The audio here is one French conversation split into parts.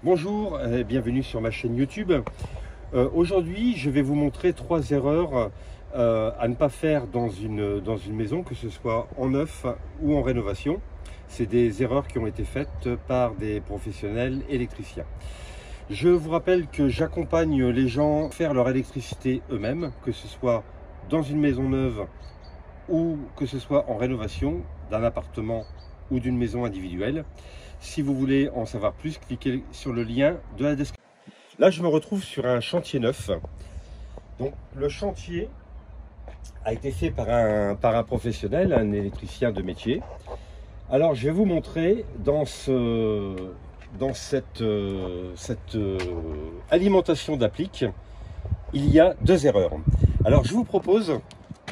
Bonjour et bienvenue sur ma chaîne YouTube. Aujourd'hui, je vais vous montrer 3 erreurs à ne pas faire dans une maison, que ce soit en neuf ou en rénovation. C'est des erreurs qui ont été faites par des professionnels électriciens. Je vous rappelle que j'accompagne les gens à faire leur électricité eux-mêmes, que ce soit dans une maison neuve ou que ce soit en rénovation d'un appartement ou d'une maison individuelle. Si vous voulez en savoir plus, cliquez sur le lien de la description. Là, je me retrouve sur un chantier neuf. Donc, le chantier a été fait par un professionnel, un électricien de métier. Alors, je vais vous montrer dans cette alimentation d'applique, il y a 2 erreurs. Alors, je vous propose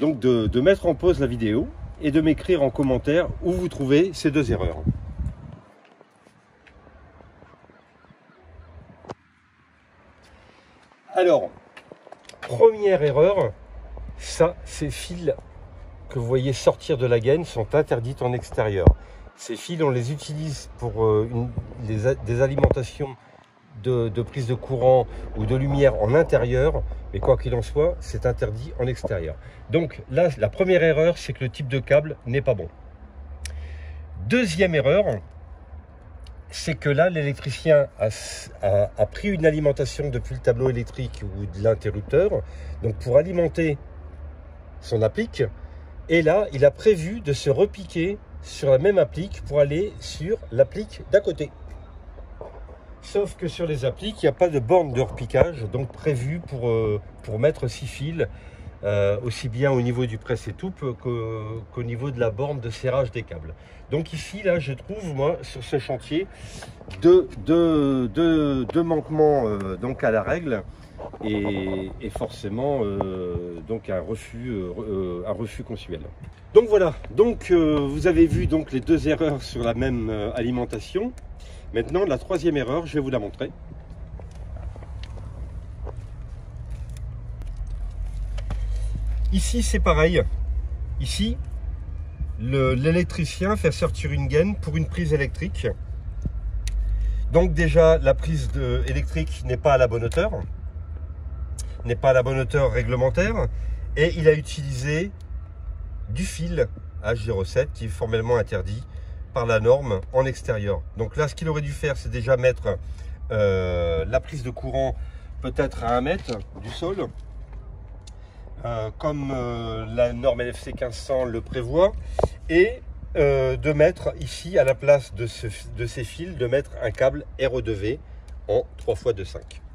donc de mettre en pause la vidéo et de m'écrire en commentaire où vous trouvez ces 2 erreurs. Alors, première erreur, ces fils que vous voyez sortir de la gaine sont interdites en extérieur. Ces fils, on les utilise pour des alimentations de prise de courant ou de lumière en intérieur, mais quoi qu'il en soit, c'est interdit en extérieur. Donc là, la première erreur, c'est que le type de câble n'est pas bon. Deuxième erreur, c'est que là, l'électricien a pris une alimentation depuis le tableau électrique ou de l'interrupteur, donc pour alimenter son applique, et là, il a prévu de se repiquer sur la même applique pour aller sur l'applique d'à côté. Sauf que sur les appliques, il n'y a pas de borne de repiquage, donc prévu pour mettre 6 fils, aussi bien au niveau du presse-étoupe qu'au niveau de la borne de serrage des câbles. Donc ici, là, je trouve, moi, sur ce chantier, deux manquements donc à la règle et forcément donc un refus consuel. Donc voilà, donc vous avez vu donc les 2 erreurs sur la même alimentation. Maintenant, la 3e erreur, je vais vous la montrer. Ici, c'est pareil. Ici, l'électricien fait sortir une gaine pour une prise électrique. Donc déjà, la prise électrique n'est pas à la bonne hauteur. N'est pas à la bonne hauteur réglementaire. Et il a utilisé du fil H07 qui est formellement interdit par la norme en extérieur. Donc là, ce qu'il aurait dû faire, c'est déjà mettre la prise de courant peut-être à 1 mètre du sol, comme la norme NFC 1500 le prévoit, et de mettre ici, à la place de ces fils, de mettre un câble RE2V en 3x2,5.